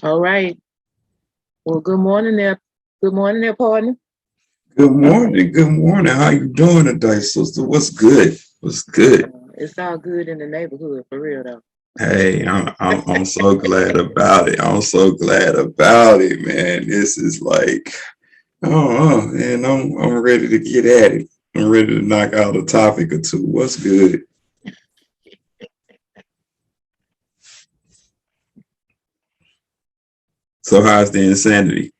All right. Well, good morning there. Good morning there, partner. Good morning. Good morning. How you doing today, sister? What's good? What's good? It's all good in the neighborhood for real though. Hey, I'm so glad about it. I'm so glad about it, man. This is like, oh, man, I'm ready to get at it. I'm ready to knock out a topic or two. What's good? So how's the insanity?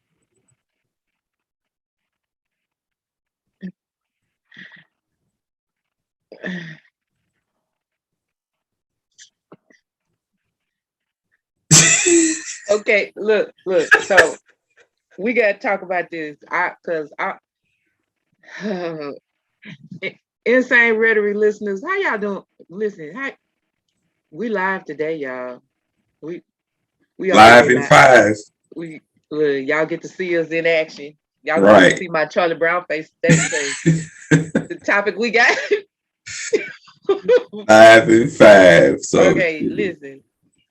Okay, look. So we gotta talk about this. Insane rhetoric listeners, how y'all doing? Listen, we live today, y'all. We we all the Live way in live. five. We y'all get to see us in action. Y'all gonna get to Right. see my Charlie Brown face today because the topic we got. Live in five. So Okay, listen.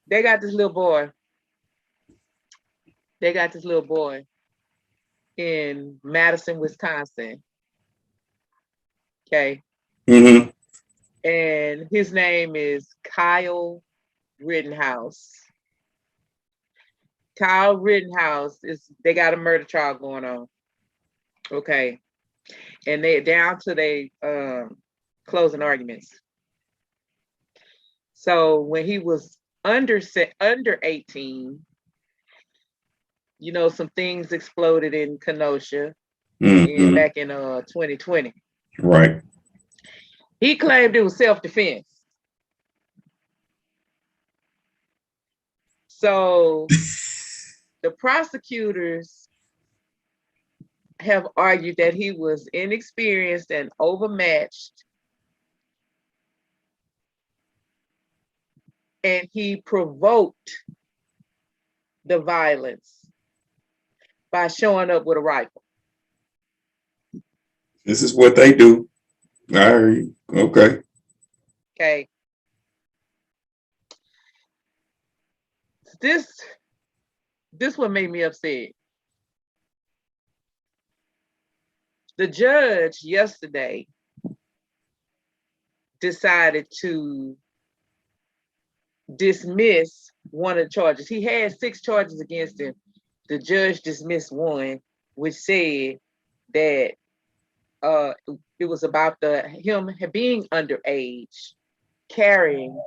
They got this little boy. They got this little boy in Madison, Wisconsin. Okay. hmm And his name is Kyle Rittenhouse. Kyle Rittenhouse is they got a murder trial going on. Okay. And they're down to their closing arguments. So when he was under 18, some things exploded in Kenosha hmm back in 2020. Right. He claimed it was self-defense. So the prosecutors have argued that he was inexperienced and overmatched, and he provoked the violence by showing up with a rifle. This is what they do. All right. Okay. Okay. This this what made me upset. The judge yesterday decided to dismiss one of the charges. He had 6 charges against him. The judge dismissed one, which said that it was about him being underage, carrying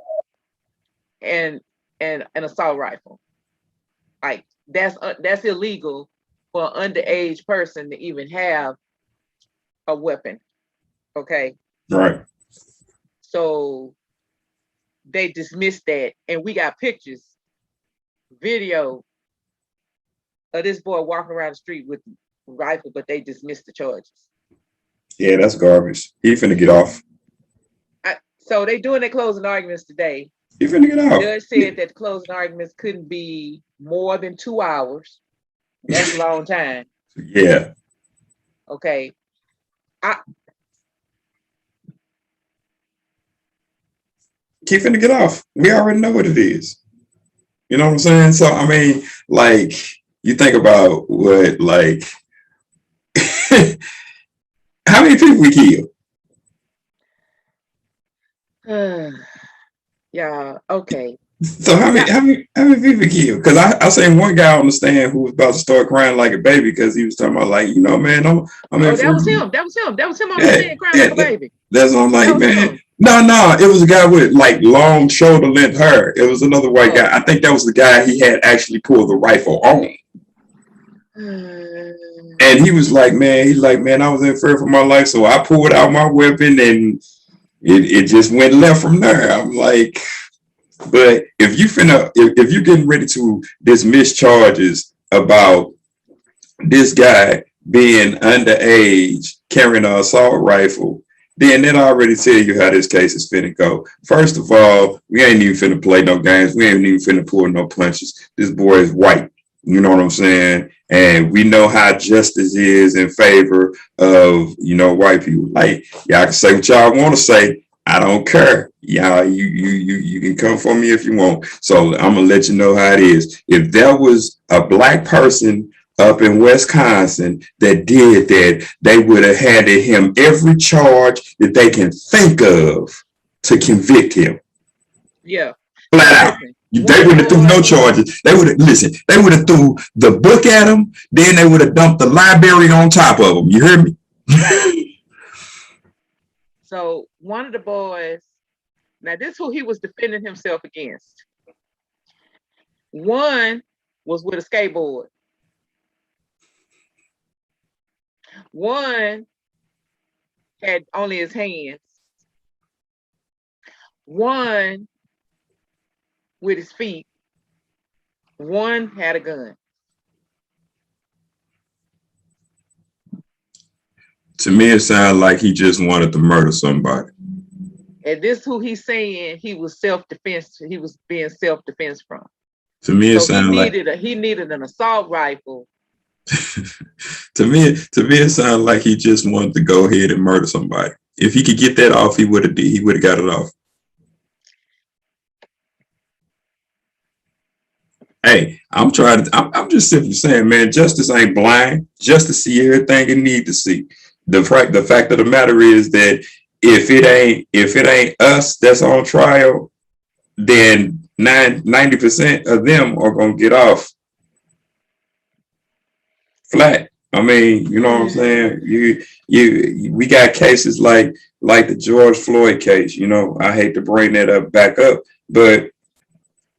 an assault rifle. Like that's illegal for an underage person to even have a weapon. Okay, Right. so they dismissed that, and we got pictures, video of this boy walking around the street with a rifle, but they dismissed the charges. Yeah, that's garbage. He finna get off. So they doing their closing arguments today. He finna get The off. judge said that the closing arguments couldn't be more than 2 hours. That's a long time. Yeah. Okay. I He finna get off. We already know what it is. You know what I'm saying? So I mean, like, you think about what, like, how many people we killed? yeah, okay. So how many people we killed? Because I seen one guy on the stand who was about to start crying like a baby because he was talking about, like, man, I'm in Oh, that free. was him. That was him on the Yeah, stand crying yeah, like a baby. that's what I'm That like, was man. him. No, it was a guy with like long shoulder length hair. It was another white guy. Oh. I think that was the guy he had actually pulled the rifle on. And he was like, man, I was in fear for my life, so I pulled out my weapon, and it just went left from there. I'm like, but if you getting ready to dismiss charges about this guy being underage carrying an assault rifle, then that already tell you how this case is finna go. First of all, we ain't even finna play no games. We ain't even finna pull no punches. This boy is white. You know what I'm saying? And we know how justice is in favor of, white people. Like, y'all can say what y'all want to say. I don't care. Yeah, you can come for me if you want. So I'm gonna let you know how it is. If there was a black person up in Wisconsin that did that, they would have handed him every charge that they can think of to convict him. Yeah. Flat Now out. listen, one They of the would have threw no boys. charges. They would have listen. They would have threw the book at him. Then they would have dumped the library on top of him. You hear me? So one of the boys. Now this is who he was defending himself against. One was with a skateboard. One had only his hands. One with his feet. One had a gun. To me, it sounded like he just wanted to murder somebody. And this who he's saying he was self-defense. He was being self-defense from. To me, it So sounded like he needed an assault rifle. to me, it sounded like he just wanted to go ahead and murder somebody. If he could get that off, he would have got it off. Hey, I'm just simply saying, man, justice ain't blind. Justice see everything it need to see. The fact of the matter is that if it ain't us that's on trial, then 90% of them are gonna get off flat. I mean, you know what I'm saying? We got cases like the George Floyd case. You know, I hate to bring that back up, but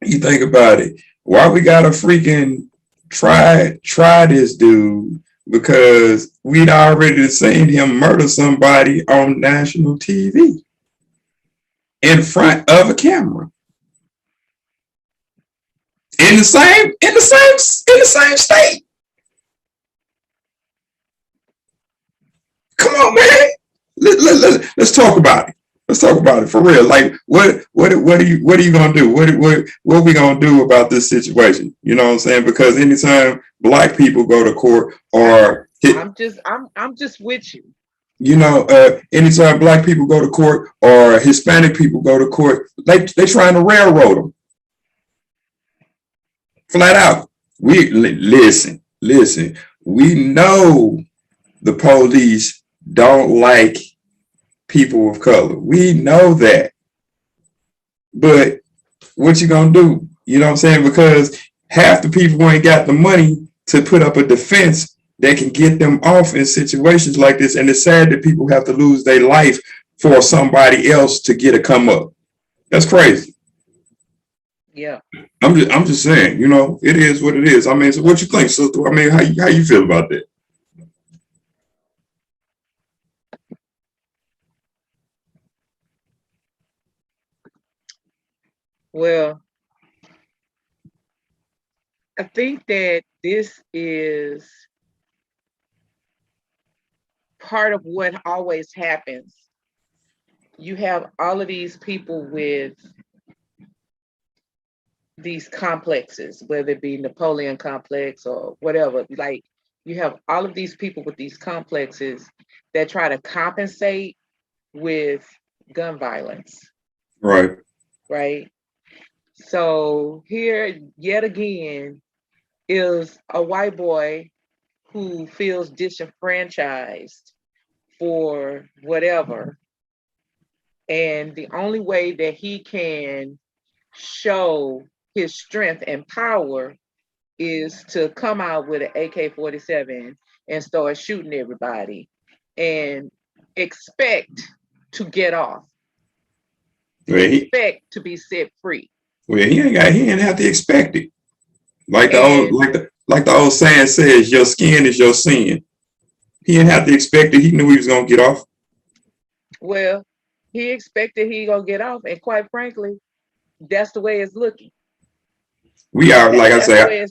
you think about it. Why we gotta freaking try this dude? Because we'd already seen him murder somebody on national TV in front of a camera in the same state. Come on, man. Let's talk about it. Let's talk about it for real. Like, what are you gonna do? What are we gonna do about this situation? You know what I'm saying? Because anytime black people go to court, or I'm just with you. You know, anytime black people go to court or Hispanic people go to court, they trying to railroad them. Flat out. Listen. We know the police don't like people of color. We know that. But what you gonna do? You know what I'm saying? Because half the people ain't got the money to put up a defense that can get them off in situations like this. And it's sad that people have to lose their life for somebody else to get a come up. That's crazy. Yeah. I'm just saying, you know, it is what it is. I mean, so what you think, sister? I mean, how you feel about that? Well, I think that this is part of what always happens. You have all of these people with these complexes, whether it be Napoleon complex or whatever. Like, you have all of these people with these complexes that try to compensate with gun violence. Right. Right. So here, yet again, is a white boy who feels disenfranchised for whatever. And the only way that he can show his strength and power is to come out with an AK-47 and start shooting everybody and expect to get off. Expect to be set free. Well, he ain't have to expect it. Like the old saying says, your skin is your sin. He didn't have to expect it. He knew he was gonna get off. Well, he expected he gonna get off, and quite frankly, that's the way it's looking. We are, like I say,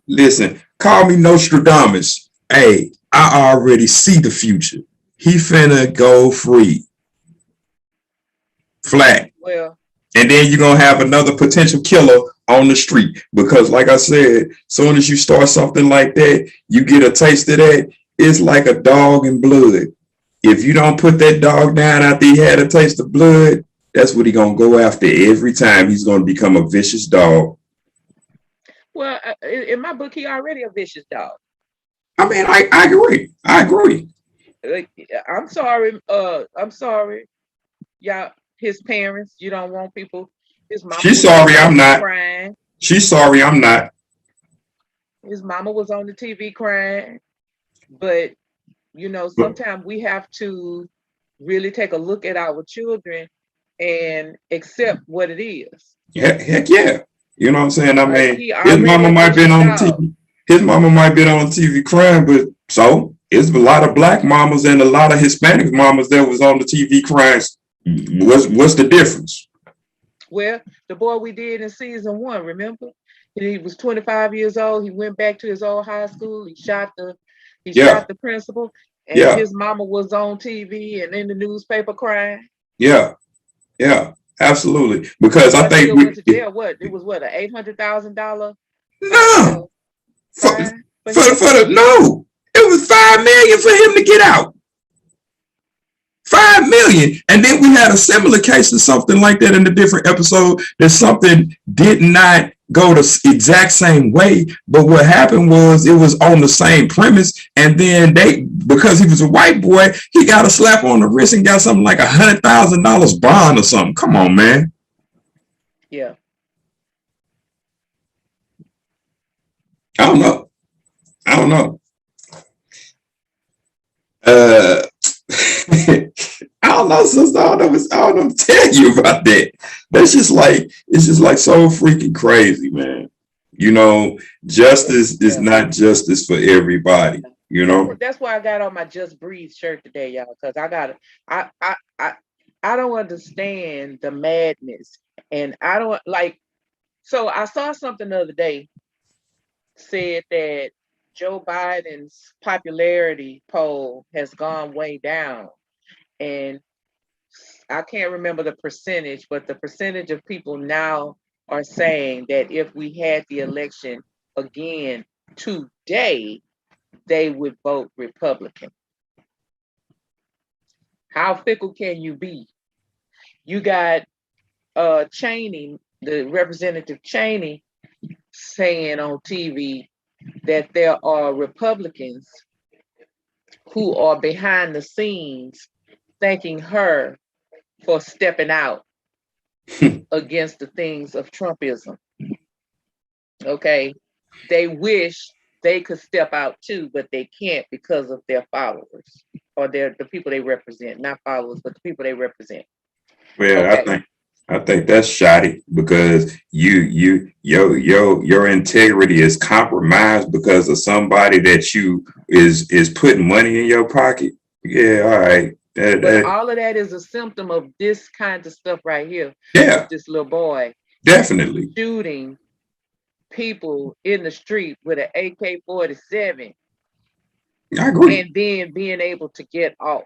listen, call me Nostradamus. Hey, I already see the future. He finna go free. Flat. Well, and then you're gonna have another potential killer on the street. Because like I said, soon as you start something like that, you get a taste of that. It's like a dog in blood. If you don't put that dog down after he had a taste of blood, That's what he gonna go after every time. He's gonna become a vicious dog. Well, in my book, he already a vicious dog. I mean, I agree. I agree. Like, I'm sorry, y'all. His parents, you don't want people. His mama She's was on sorry. the I'm TV not. crying. She's sorry. I'm not. His mama was on the TV crying. But But sometimes we have to really take a look at our children and accept what it is. heck yeah. You know what I'm saying? I Like, mean, he his already mama a might been vicious on dog. TV. His mama might been on TV crying, but so it's a lot of black mamas and a lot of Hispanic mamas that was on the TV crying. What's the difference? Well, the boy we did in season 1, remember? He was 25 years old. He went back to his old high school. He Yeah, shot the principal, and yeah, his mama was on TV and in the newspaper crying. yeah, yeah. Absolutely. Because I But think still we went to jail. What? It was what, an $800,000 no for fine for him. for the no. It was 5 million for him to get out. 5 million. And then we had a similar case of something like that in a different episode that something did not go the exact same way. But what happened was it was on the same premise. And then because he was a white boy, he got a slap on the wrist and got something like $100,000 bond or something. Come on, man. Yeah. I don't know. I don't know. Uh, I don't know, sister. I don't know what to tell you about that. That's just like it's just like so freaking crazy, man. You know, justice is Yeah. not justice for everybody. You know. That's why I got on my Just Breathe shirt today, y'all, because I don't understand the madness. And I don't like, so I saw something the other day said that Joe Biden's popularity poll has gone way down. And I can't remember the percentage, but the percentage of people now are saying that if we had the election again today, they would vote Republican. How fickle can you be? You got Cheney, the Representative Cheney, saying on TV that there are Republicans who are behind the scenes thanking her for stepping out against the things of Trumpism. Okay. They wish they could step out too, but they can't because of their followers or the people they represent, not followers, but the people they represent. Well, Okay. I think that's shoddy because your integrity is compromised because of somebody that you is putting money in your pocket. Yeah, all right. But all of that is a symptom of this kind of stuff right here. Yeah, This little boy definitely. shooting people in the street with an AK-47 I agree. and then being able to get off.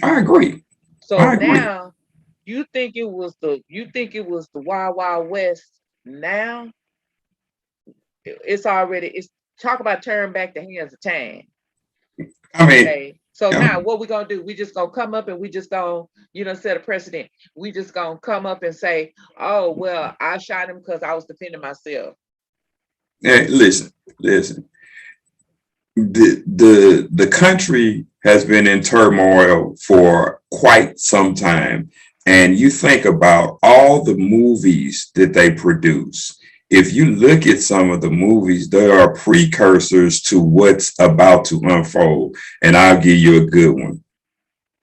I agree. So I agree. now you think it was the Wild Wild West. Now it's talk about turn back the hands of time. I mean, Okay. So yeah, now what we gonna do? We just gonna come up and we just gonna, set a precedent. We just gonna come up and say, oh well, I shot him because I was defending myself. listen, listen. The country has been in turmoil for quite some time, and you think about all the movies that they produce. If you look at some of the movies, there are precursors to what's about to unfold, and I'll give you a good one.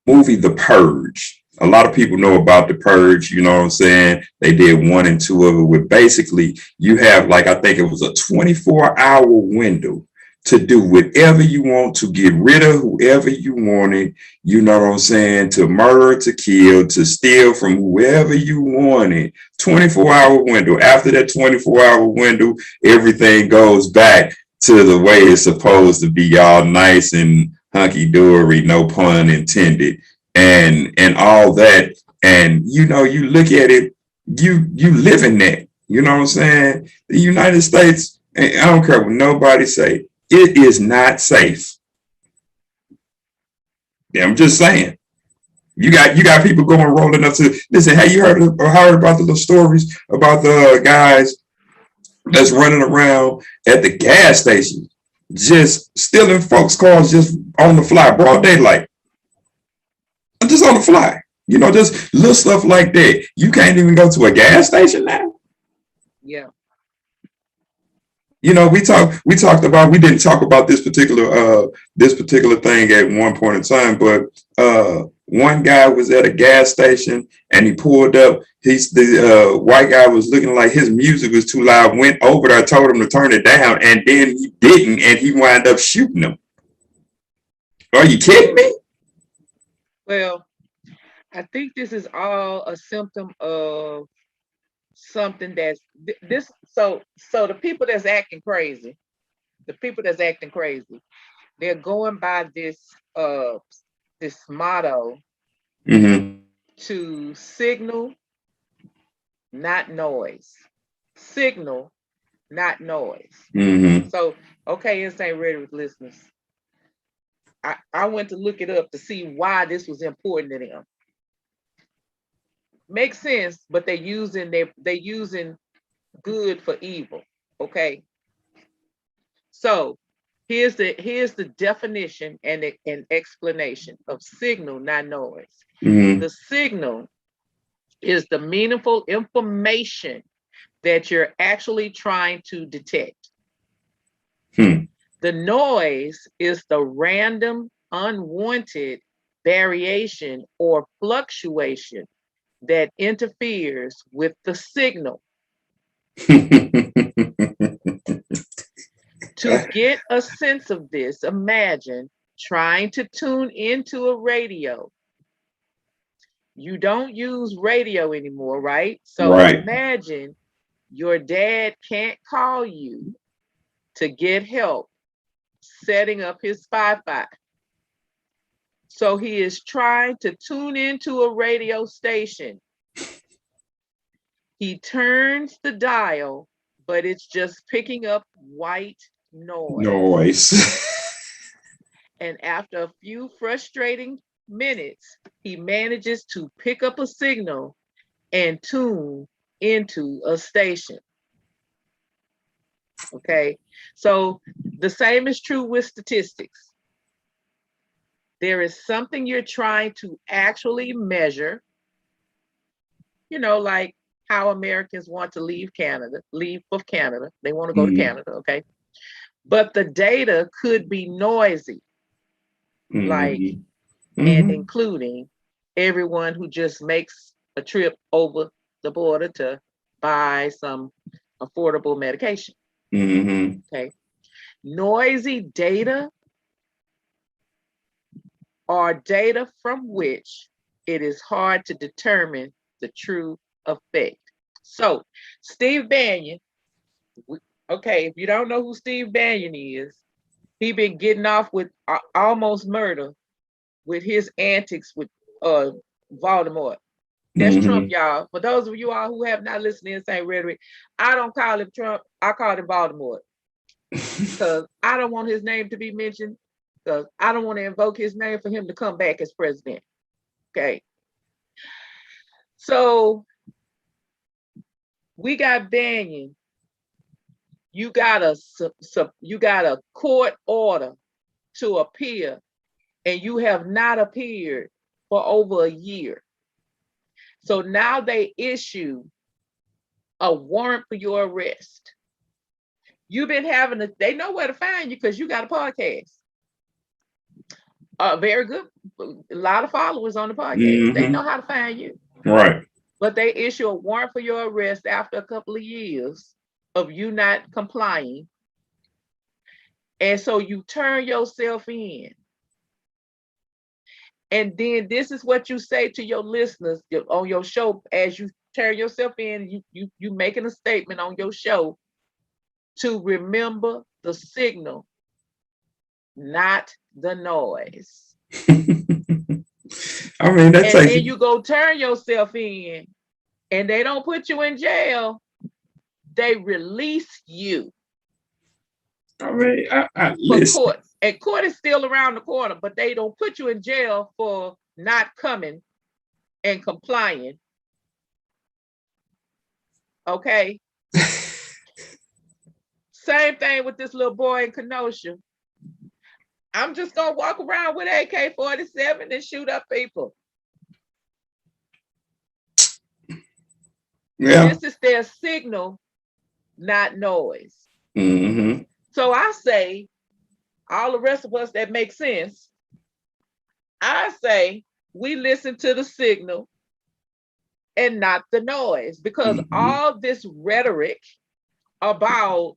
Movie The Purge. A lot of people know about The Purge, you know what I'm saying? They did 1 and 2 of it, with basically you have, like, I think it was a 24-hour window to do whatever you want, to get rid of whoever you wanted, you know what I'm saying, to murder, to kill, to steal from whoever you wanted. 24-hour window. After that 24-hour window, everything goes back to the way it's supposed to be, all nice and hunky-dory, no pun intended, and all that. And you look at it, you live in that. You know what I'm saying? The United States, I don't care what nobody say, it is not safe. Yeah, I'm just saying. You got people going rolling up to listen. Have you heard about the little stories about the guys that's running around at the gas station, just stealing folks' cars just on the fly, broad daylight, just on the fly. Just little stuff like that. You can't even go to a gas station now. Yeah. We talked about, we didn't talk about this particular thing at one point in time, but one guy was at a gas station and he pulled up. The white guy was looking like his music was too loud, went over there, told him to turn it down, and then he didn't, and he wound up shooting him. Are you kidding me? Well, I think this is all a symptom of something that's this. So the people that's acting crazy, they're going by this motto Mm-hmm. to signal, not noise. Signal, not noise. Mm-hmm. So, okay, Insane Rhetoric listeners, I went to look it up to see why this was important to them. Makes sense, but they using good for evil. Okay. So here's the definition and an explanation of signal, not noise. Mm-hmm. The signal is the meaningful information that you're actually trying to detect. Hmm. The noise is the random, unwanted variation or fluctuation that interferes with the signal. To get a sense of this, imagine trying to tune into a radio. You don't use radio anymore, right? So Right. imagine your dad can't call you to get help setting up his Wi-Fi. So he is trying to tune into a radio station. He turns the dial, but it's just picking up white noise. Noise. And after a few frustrating minutes, he manages to pick up a signal and tune into a station. Okay, so the same is true with statistics. There is something you're trying to actually measure, like how Americans want to leave for Canada. They want to go to Mm-hmm. Canada, okay? But the data could be noisy, like, Mm-hmm. and Mm-hmm. including everyone who just makes a trip over the border to buy some affordable medication. Mm-hmm. Okay. Noisy data are data from which it is hard to determine the true effect. So, Steve Bannon, okay, if you don't know who Steve Bannon is, he been getting off with almost murder with his antics with Voldemort. That's Trump, Mm-hmm. y'all. For those of you all who have not listened to Insane Rhetoric, I don't call him Trump. I call him Voldemort because I don't want his name to be mentioned because I don't want to invoke his name for him to come back as president. Okay. So we got Banyan. You got a court order to appear, and you have not appeared for over a year. So now they issue a warrant for your arrest. You've been they know where to find you because you got a podcast. Very good. A lot of followers on the podcast. They know Mm-hmm. how to find you. Right. But they issue a warrant for your arrest after a couple of years of you not complying. And so you turn yourself in. And then this is what you say to your listeners on your show as you turn yourself in, you making a statement on your show to remember the signal, not the noise. I mean, that And takes. then you go turn yourself in, and they don't put you in jail, they release you I mean, I for listen. court. And court is still around the corner, but they don't put you in jail for not coming and complying. Okay. Same thing with this little boy in Kenosha. I'm just gonna walk around with AK-47 and shoot up people. Yeah. This is their signal, not noise. Mm-hmm. So I say, all the rest of us that make sense, I say we listen to the signal and not the noise, because Mm-hmm. all this rhetoric about,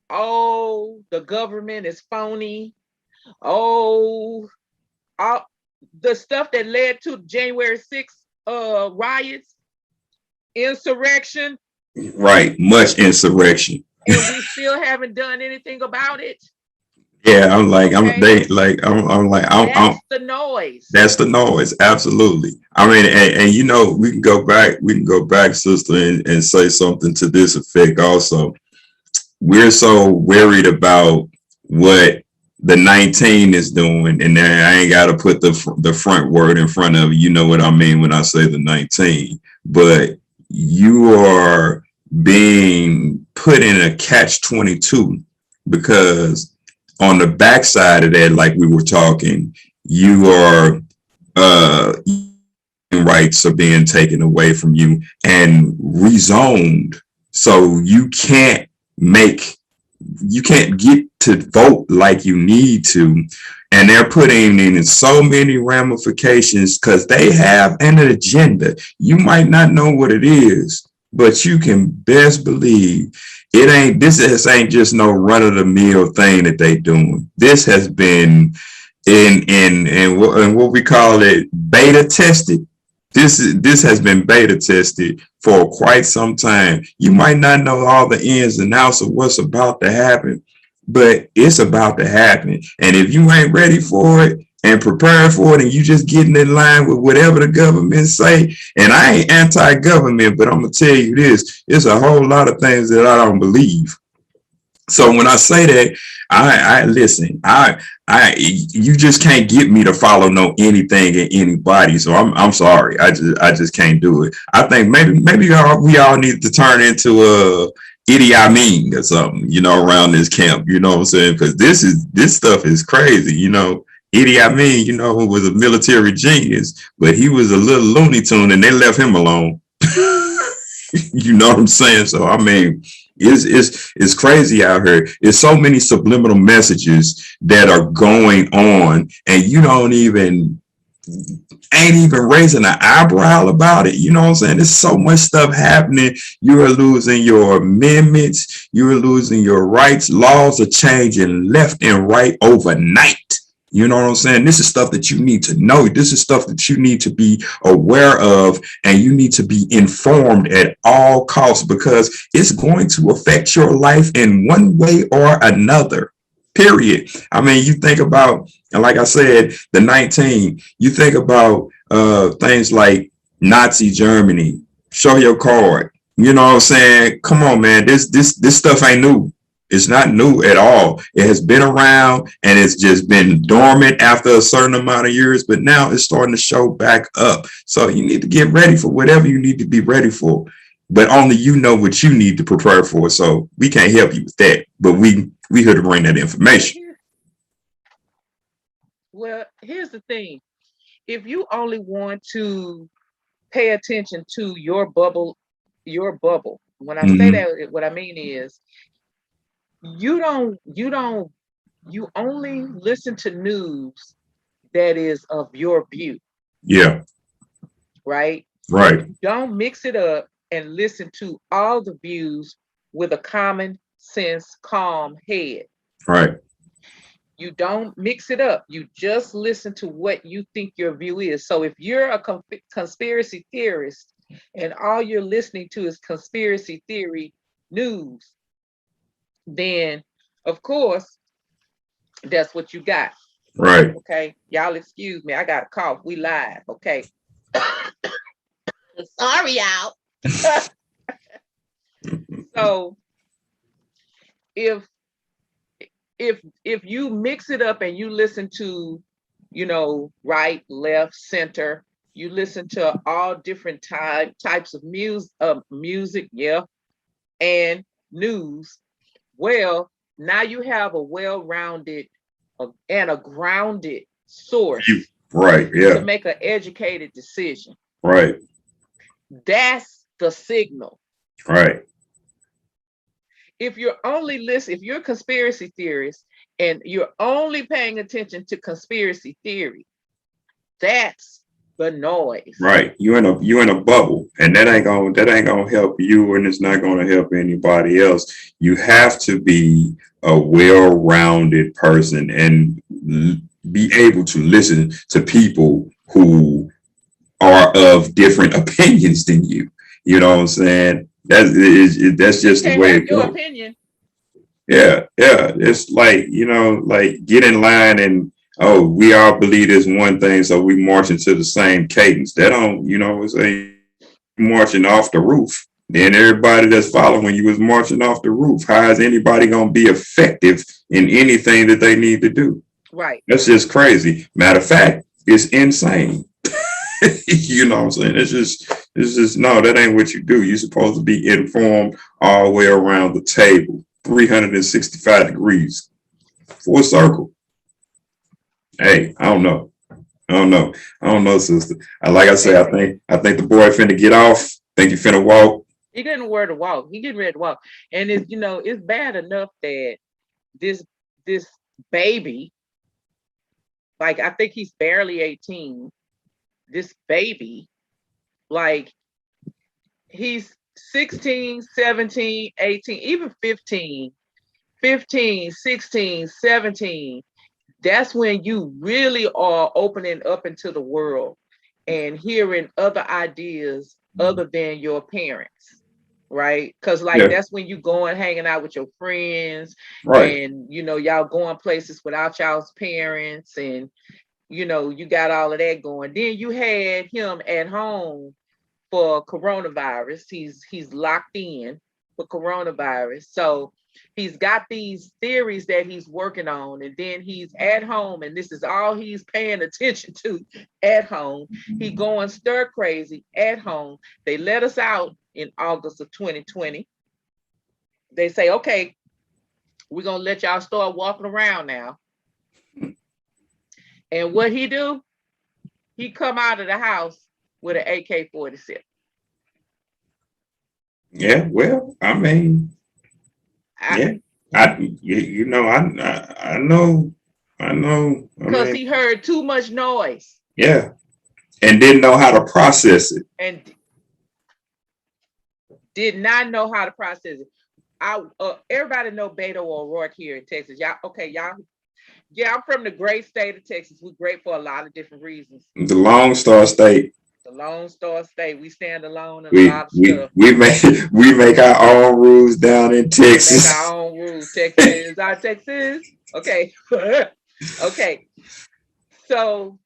oh, the government is phony, oh, all the stuff that led to January 6th riots, insurrection, Right. Much insurrection. and we still haven't done anything about it. Yeah, I'm like, Okay, I'm like, I'm that's the noise. that's the noise. Absolutely. I mean, and you know, we can go back, sister, and say something to this effect also. We're so worried about what the 19 is doing, and then I ain't got to put the front word in front of it. You know what I mean when I say the 19. But you are being put in a catch 22, because on the backside of that, like we were talking, you are rights are being taken away from you and rezoned, so make you can't get to vote like you need to. And they're putting in so many ramifications because they have an agenda. You might not know what it is, but you can best believe this ain't just no run-of-the-mill thing that they doing. This has been in what we call it, beta tested. This has been beta tested for quite some time. You might not know all the ins and outs of what's about to happen, but it's about to happen. And if you ain't ready for it and prepared for it, and you just getting in line with whatever the government say, and I ain't anti-government, but I'm gonna tell you this: it's a whole lot of things that I don't believe. So when I say that, I listen. You just can't get me to follow anything and anybody. So I'm sorry. I just can't do it. I think maybe we all need to turn into a Idi Amin or something, you know, around this camp. You know what I'm saying? Because this stuff is crazy. You know, Idi Amin, you know, who was a military genius, but he was a little Looney Tune, and they left him alone. You know what I'm saying? So I mean, it's crazy out here. There's so many subliminal messages that are going on, and you don't even ain't even raising an eyebrow about it. You know what I'm saying? There's so much stuff happening. You are losing your amendments. You are losing your rights. Laws are changing left and right overnight. You know what I'm saying? This is stuff that you need to know. This is stuff that you need to be aware of, and you need to be informed at all costs, because it's going to affect your life in one way or another. Period. I mean, you think about, and like I said, the 19, you think about things like Nazi Germany. Show your card. You know what I'm saying? Come on, man. This stuff ain't new. It's not new at all. It has been around, and it's just been dormant after a certain amount of years, but now it's starting to show back up. So you need to get ready for whatever you need to be ready for, but only you know what you need to prepare for. So we can't help you with that, but we here to bring that information. Well, here's the thing. If you only want to pay attention to your bubble, when I say Mm-hmm. that, what I mean is you only listen to news that is of your view, Yeah. right? Right. Don't mix it up and listen to all the views with a common sense, calm head. Right. You don't mix it up. You just listen to what you think your view is. So if you're a conspiracy theorist and all you're listening to is conspiracy theory news, then of course that's what you got. Right. Okay. Y'all excuse me. I got a cough. We live. Okay. Sorry, y'all. So if if you mix it up and you listen to right, left, center. You listen to all different types of music, yeah, and news. Well, now you have a well-rounded and a grounded source Right. to Yeah. make an educated decision. Right. That's the signal. Right. If you're a conspiracy theorist and you're only paying attention to conspiracy theory, that's the noise. Right. You in a bubble, and that ain't gonna help you, and it's not gonna help anybody else. You have to be a well-rounded person and be able to listen to people who are of different opinions than you. You know what I'm saying? That's You just the can't way have it your goes. opinion. Yeah, yeah. It's like, like get in line and oh, we all believe this one thing, so we marching to the same cadence. That don't, say marching off the roof. Then everybody that's following you is marching off the roof. How is anybody gonna be effective in anything that they need to do? Right. That's just crazy. Matter of fact, it's insane. You know what I'm saying? It's just no, that ain't what you do. You're supposed to be informed all the way around the table, 365 degrees, full circle. Hey, I don't know. I don't know. I don't know, sister. Like I say, I think the boy finna get off. Think he finna walk. He getting where to walk. He getting ready to walk. And it's bad enough that this this baby, like I think he's barely 18. This baby, like he's 16, 17, 18, even 15, 16, 17. That's when you really are opening up into the world and hearing other ideas other than your parents, right? Because like Yeah, that's when you go and hanging out with your friends, right. and y'all going places without y'all's parents, and you got all of that going. Then you had him at home for coronavirus. He's locked in for coronavirus. So he's got these theories that he's working on, and then he's at home, and this is all he's paying attention to at home. He going stir crazy at home. They let us out in August of 2020. They say, okay, we're gonna let y'all start walking around now. And what he do? He come out of the house with an AK-47. Yeah, well, I mean, yeah. I know, I know. I Because mean, he heard too much noise yeah, and didn't know how to process it. and did not know how to process it. Everybody know Beto O'Rourke here in Texas. Y'all, okay, y'all. Yeah, I'm from the great state of Texas. We're great for a lot of different reasons. The Lone Star State. The Lone Star State. We stand alone in a We lot of we stuff. we make we make our own rules down in We make Texas. our own rules. Texas, our Texas. Okay. Okay. So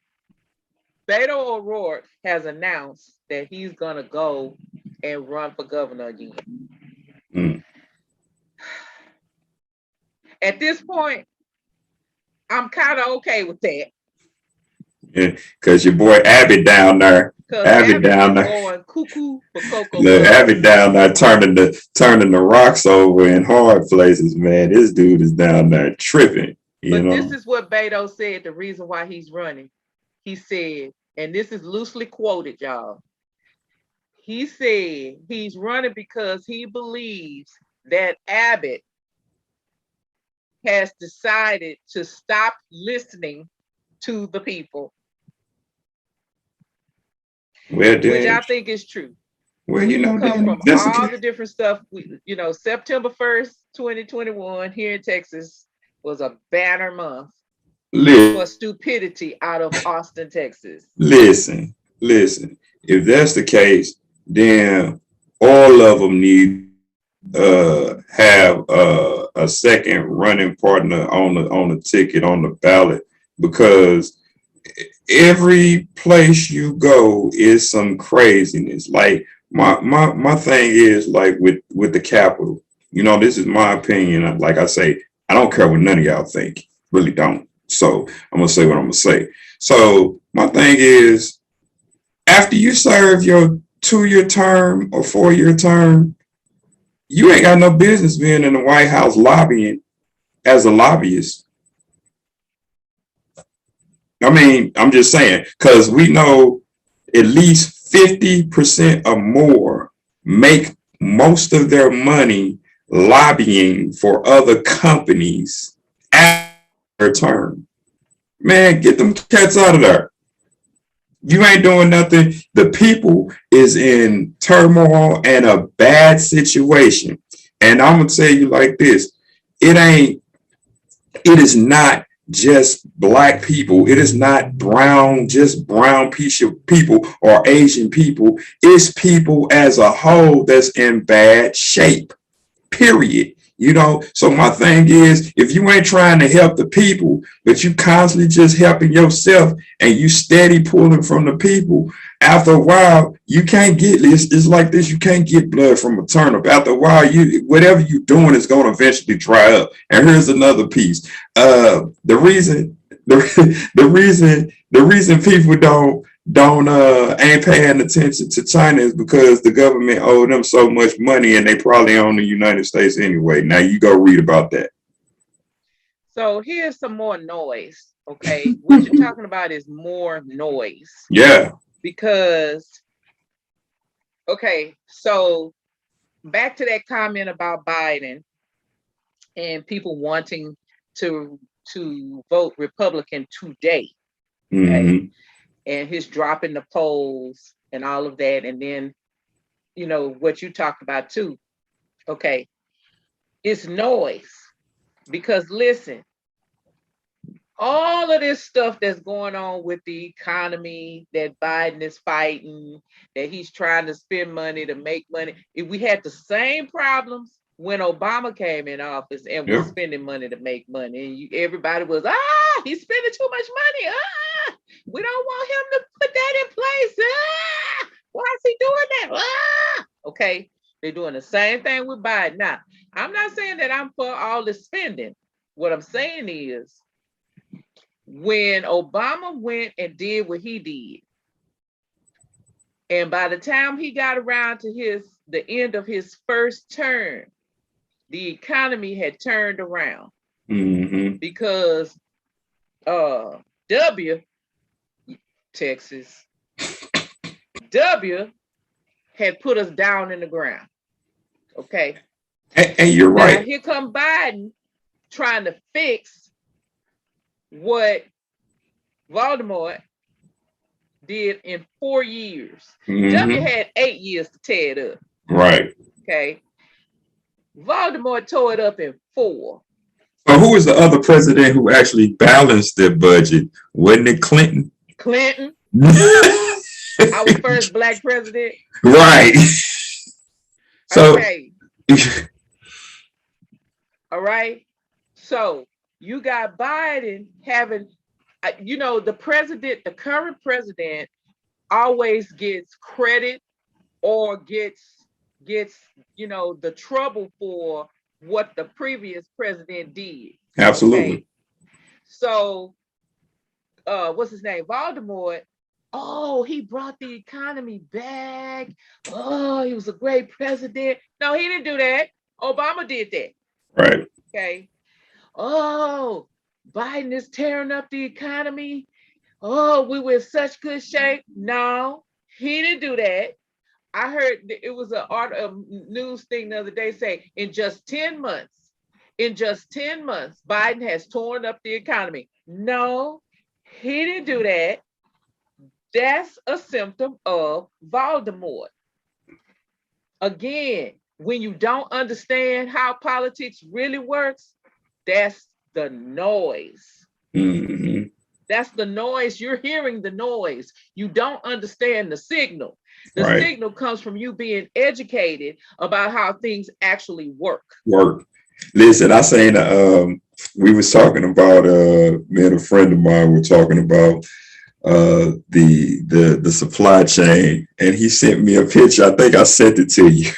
Beto O'Rourke has announced that he's gonna go and run for governor again. Mm. At this point, I'm kind of okay with that. Yeah, because your boy Abby down there, Because Abby Abbott down is there, going cuckoo for Cocoa look, Puffs. Abby down there turning the rocks over in hard places, man. This dude is down there tripping, you But this know. is what Beto said, the reason why he's running. He said, and this is loosely quoted, y'all. He said he's running because he believes that Abbott has decided to stop listening to the people, Well, which I then, think is true. well, When you come then from that's the all case. the different stuff, September 1st, 2021, here in Texas was a banner month for Listen, stupidity out of Austin, Texas. listen. If that's the case, then all of them need have a second running partner on the ticket on the ballot, because every place you go is some craziness. Like my thing is like with the Capitol. This is my opinion. Like I say, I don't care what none of y'all think. Really don't. So I'm gonna say what I'm gonna say. So my thing is, after you serve your 2-year term or 4-year term, you ain't got no business being in the White House lobbying as a lobbyist. I mean, I'm just saying, because we know at least 50% or more make most of their money lobbying for other companies after their term. Man, get them cats out of there. You ain't doing nothing. The people is in turmoil and a bad situation. And I'm gonna tell you like this: it ain't. It is not just black people. It is not just brown people or Asian people. It's people as a whole that's in bad shape. Period. So my thing is, if you ain't trying to help the people, but you constantly just helping yourself and you steady pulling from the people, after a while, you can't get this. It's like this. You can't get blood from a turnip. After a while, whatever you're doing is going to eventually dry up. And here's another piece. The reason people don't ain't paying attention to China is because the government owed them so much money and they probably own the United States anyway. Now you go read about that. So here's some more noise. Okay. What you're talking about is more noise. Yeah. Because, okay, so back to that comment about Biden and people wanting to vote Republican today. Okay. Mm-hmm. And his dropping the polls and all of that. And then, what you talked about too. Okay. It's noise. Because listen, all of this stuff that's going on with the economy that Biden is fighting, that he's trying to spend money to make money. If we had the same problems when Obama came in office and was spending money to make money, and everybody was, he's spending too much money. We don't want him to put that in place. Why is he doing that? Okay, they're doing the same thing with Biden. Now, I'm not saying that I'm for all the spending. What I'm saying is, when Obama went and did what he did, and by the time he got around to the end of his first term, the economy had turned around. Mm-hmm. Because Texas had put us down in the ground. Okay. And you're right. Now here come Biden trying to fix what Voldemort did in 4 years. Mm-hmm. W had 8 years to tear it up. Right. Okay. Voldemort tore it up in 4. So who was the other president who actually balanced their budget? Wasn't it Clinton? Clinton. Our first black president. Right. So. Okay. All right. So you got Biden having, the current president always gets credit or gets the trouble for what the previous president did. Absolutely. Okay? So what's his name? Voldemort. Oh, he brought the economy back. Oh, he was a great president. No, he didn't do that. Obama did that. Right. Okay. Oh, Biden is tearing up the economy. Oh, we were in such good shape. No, he didn't do that. I heard it was a news thing the other day saying in just 10 months, Biden has torn up the economy. No, he didn't do that. That's a symptom of Voldemort. Again, when you don't understand how politics really works, that's the noise. Mm-hmm. That's the noise. You're hearing the noise. You don't understand the signal. The signal comes from you being educated about how things actually work. Listen, I seen we was talking about me and a friend of mine were talking about the supply chain, and he sent me a picture. I think I sent it to you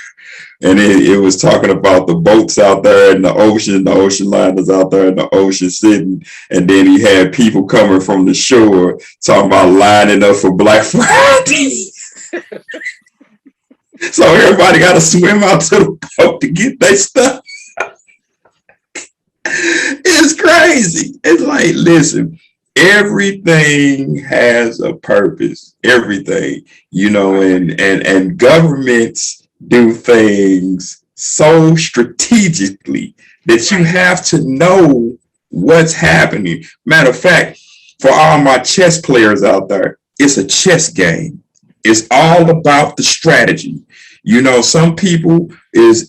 and it was talking about the boats out there in the ocean liners out there in the ocean sitting, and then he had people coming from the shore talking about lining up for Black Friday. So everybody got to swim out to the boat to get their stuff. It's crazy. It's like, listen, everything has a purpose. Everything, and governments do things so strategically that you have to know what's happening. Matter of fact, for all my chess players out there, it's a chess game. It's all about the strategy. Some people is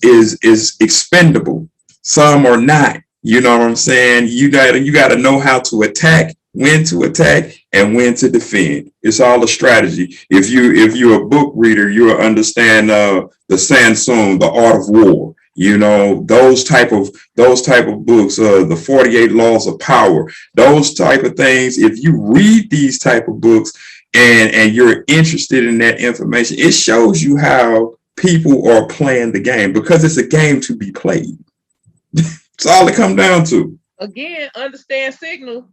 expendable. Some are not. You know what I'm saying? You gotta know how to attack, when to attack, and when to defend. It's all a strategy. If you're a book reader, you'll understand the Sanson, The Art of War. Those type of books, the 48 Laws of Power, those type of things. If you read these type of books and you're interested in that information, it shows you how people are playing the game, because it's a game to be played. It's all it comes down to. Again, understand signal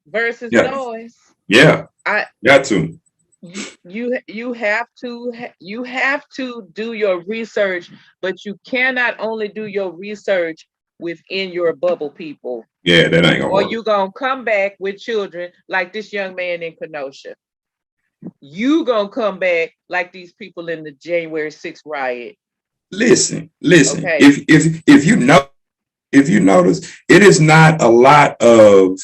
versus Yeah. noise. Yeah, I got to. you have to do your research, but you cannot only do your research within your bubble, people. Yeah, that ain't gonna Or work. you gonna come back with children like this young man in Kenosha. You gonna come back like these people in the January 6th riot. Listen. Okay. If you notice, it is not a lot of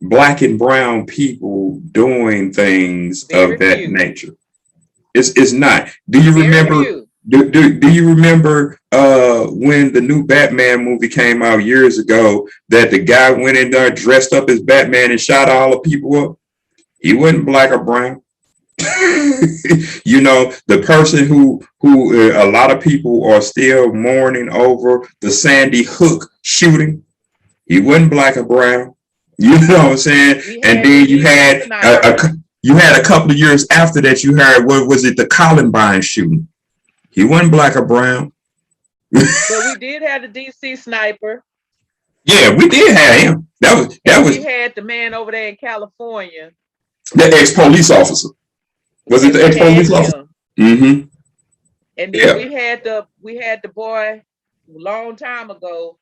Black and brown people doing things Very of that few. nature. It's not. Do you Very remember? few. Do you remember when the new Batman movie came out years ago, that the guy went in there dressed up as Batman and shot all the people up? He wasn't Black or brown. The person who a lot of people are still mourning over, the Sandy Hook shooting, he wasn't Black or brown. You know what I'm saying? And then you had a couple of years after that, you heard, what was it, the Columbine shooting? He wasn't Black or brown. But we did have the DC sniper. Yeah, we did have him. We had the man over there in California, the ex-police officer. Was it the ex-police officer? Mm-hmm. And then we had the boy a long time ago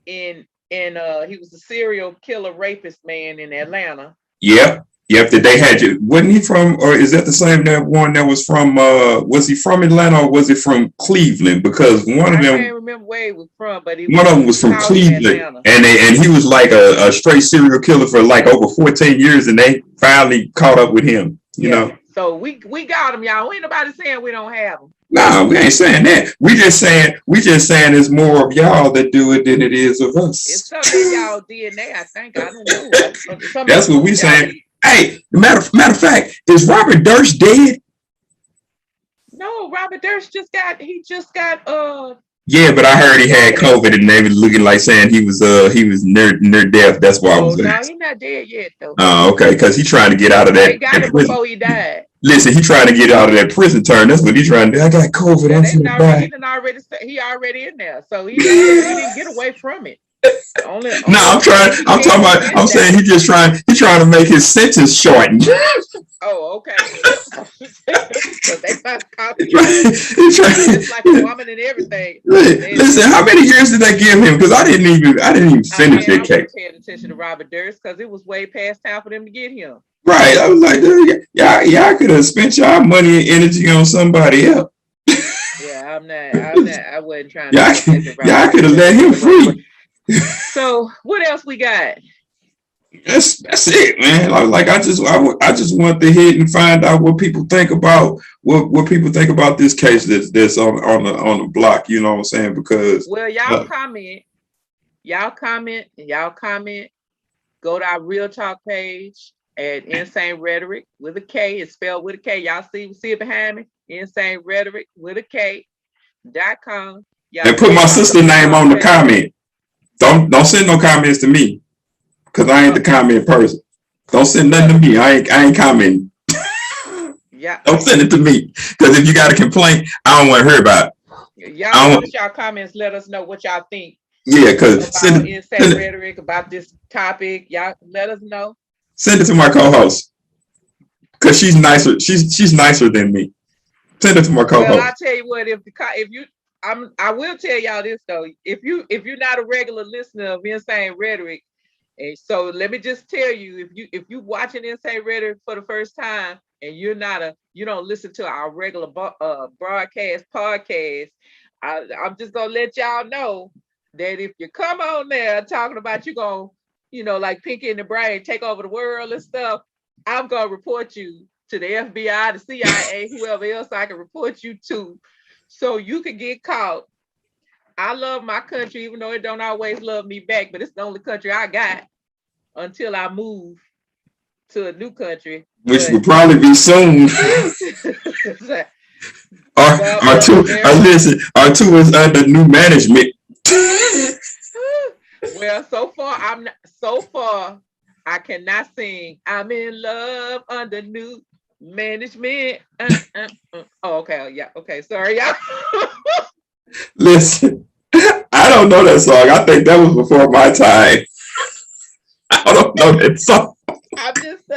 in he was a serial killer rapist man in Atlanta. Yep. That they had you. Wasn't he from, or is that the same one that was from? Was he from Atlanta, or was it from Cleveland? Because one of them, I can't remember where he was from, but one of them was from Cleveland, and he was like a straight serial killer for like over 14 years, and they finally caught up with him. You know. So we got him, y'all. Ain't nobody saying we don't have them. Nah, we ain't saying that. We just saying it's more of y'all that do it than it is of us. It's something in y'all DNA, I think. I don't know. That's what we saying. Hey, matter of fact, is Robert Durst dead? No, Robert Durst just got Yeah, but I heard he had COVID, and they was looking like saying he was near death. That's why I was. No, he's not dead yet though. Oh, okay, because he's trying to get out of that. He got it before he died. Listen, he's trying to get out of that prison term. That's what he's trying to do. I got COVID. He already in there, so he didn't get away from it. I'm saying he's trying to make his sentence shortened. Oh, okay. They like a woman and everything. Listen, how many years did they give him? Because I didn't even finish that case. I paid attention to Robert Durst because it was way past time for them to get him. Right. I was like, y'all could have spent y'all money and energy on somebody else. Yeah, I wasn't trying to. Y'all could have let him free. So what else we got? That's it, man. I just want to hit and find out what people think about what people think about this case that's on the block. You know what I'm saying? Because y'all comment. Go to our Real Talk page at Insane Rhetoric with a K. It's spelled with a K. Y'all see it behind me? Insane Rhetoric with a K.com. And put my sister's name on the comment. Don't send no comments to me, because I ain't the comment person. Don't send nothing to me. I ain't commenting. Yeah. Don't send it to me, because if you got a complaint, I don't want to hear about it. Y'all give us y'all comments. Let us know what y'all think. Yeah, because about insane rhetoric, about this topic. Y'all let us know. Send it to my co-host because she's nicer. She's nicer than me. Send it to my co-host. Well, I tell you what, if you, I will tell y'all this though. If you're not a regular listener of insane rhetoric, and so let me just tell you, if you watching insane rhetoric for the first time and you don't listen to our regular broadcast podcast, I'm just gonna let y'all know that if you come on there talking about you gonna, like Pinky and the Brain take over the world and stuff, I'm gonna report you to the FBI, the CIA, whoever else I can report you to, so you can get caught. I love my country, even though it don't always love me back, but it's the only country I got until I move to a new country. Which will probably be soon. R2 is under new management. Well, so far I cannot sing I'm in love under new management. Oh, okay. Yeah. Okay. Sorry, y'all. Listen, I don't know that song. I think that was before my time. I don't know that song. I'm just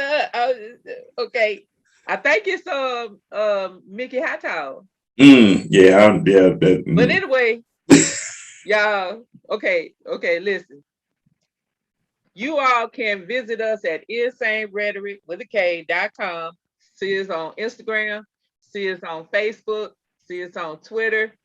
okay. I think it's Mickey Hightower. Yeah. But anyway, y'all. Okay. Listen. You all can visit us at insanerhetoric.com. See us on Instagram. See us on Facebook. See us on Twitter.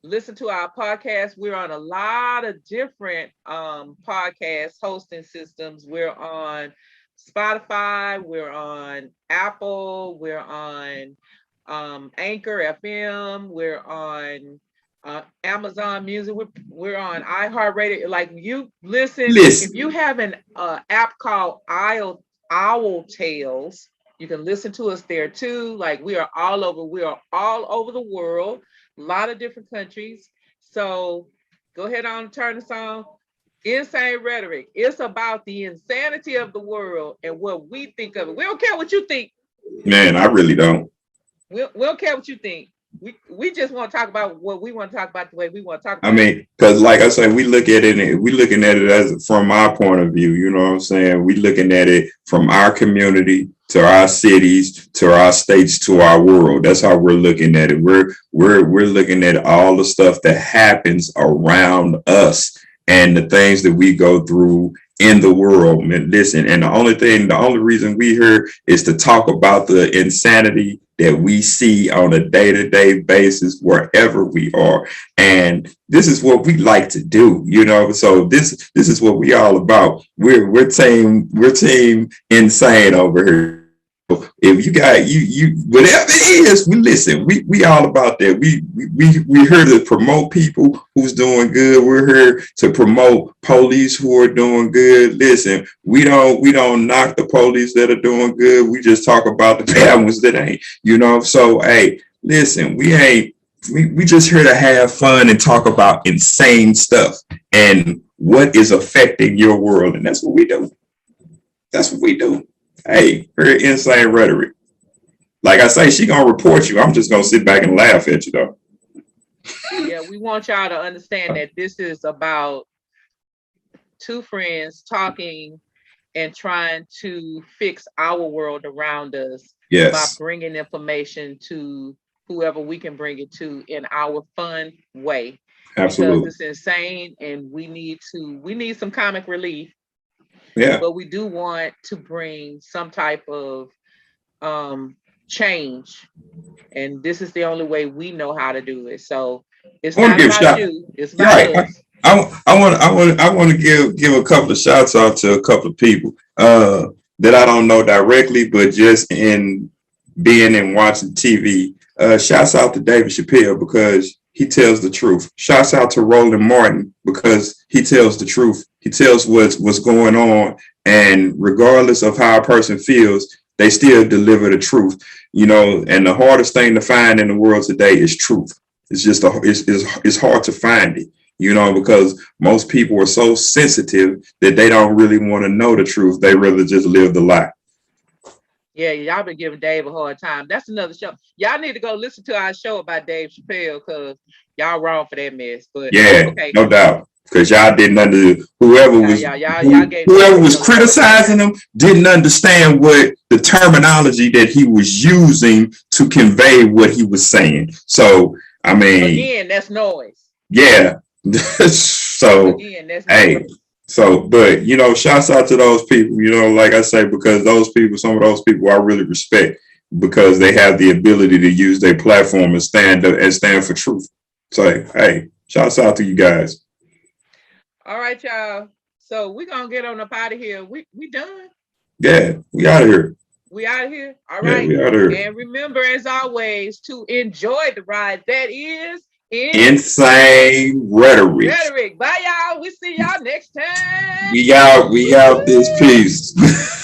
Listen to our podcast. We're on a lot of different podcast hosting systems. We're on Spotify. We're on Apple. We're on Anchor FM. We're on Amazon Music. We're on iHeartRadio. Like, you listen. If you have an app called Owl Tales, you can listen to us there too. Like, we are all over. We are all over the world. A lot of different countries. So go ahead on and turn us on. Insane Rhetoric. It's about the insanity of the world and what we think of it. We don't care what you think. Man, I really don't. We don't care what you think. We just want to talk about what we want to talk about the way we want to talk about. I mean, because like I said, we looking at it as from our point of view. You know what I'm saying? We looking at it from our community to our cities to our states to our world. That's how we're looking at it. We're looking at all the stuff that happens around us and the things that we go through in the world. And listen, and the only reason we here is to talk about the insanity that we see on a day-to-day basis wherever we are. And this is what we like to do, so this is what we all about. We're team insane over here. If you got you whatever it is, we listen. We all about that. We're here to promote people who's doing good. We're here to promote police who are doing good. Listen, we don't knock the police that are doing good. We just talk about the bad ones that ain't. So hey, listen, we just here to have fun and talk about insane stuff and what is affecting your world, and that's what we do. Hey, very insane rhetoric. Like I say, she gonna report you. I'm just gonna sit back and laugh at you though. Yeah, we want y'all to understand that this is about two friends talking and trying to fix our world around us. Yes. By bringing information to whoever we can bring it to in our fun way. Absolutely. Because it's insane and we need some comic relief. Yeah. But we do want to bring some type of change. And this is the only way we know how to do it. So it's not about you. It's about us. I want to give a couple of shouts out to a couple of people that I don't know directly, but just in being and watching TV. Shouts out to David Chappelle because he tells the truth. Shouts out to Roland Martin because he tells the truth. He tells what's going on, and regardless of how a person feels, they still deliver the truth. And the hardest thing to find in the world today is truth. It's just it's hard to find it. Because most people are so sensitive that they don't really want to know the truth. They rather just live the lie. Yeah, y'all been giving Dave a hard time. That's another show. Y'all need to go listen to our show about Dave Chappelle because y'all wrong for that mess. But Yeah, okay, no doubt. Because y'all didn't under y'all gave whoever Dave was a hard time. criticizing him didn't understand what the terminology that he was using to convey what he was saying. So I mean, Again, that's noise. yeah. So Again, that's noise. hey, so but shouts out to those people, like I say, because those people, some of those people I really respect because they have the ability to use their platform and stand for truth. So hey, shouts out to you guys. All right, y'all. So we're gonna get on up out of here. We done. Yeah, we out of here. We out of here. All Yeah, right. we out of here. And remember, as always, to enjoy the ride that is Insane rhetoric. Rhetoric. Bye, y'all. We see y'all next time. We out. We out this Woo-hoo! piece.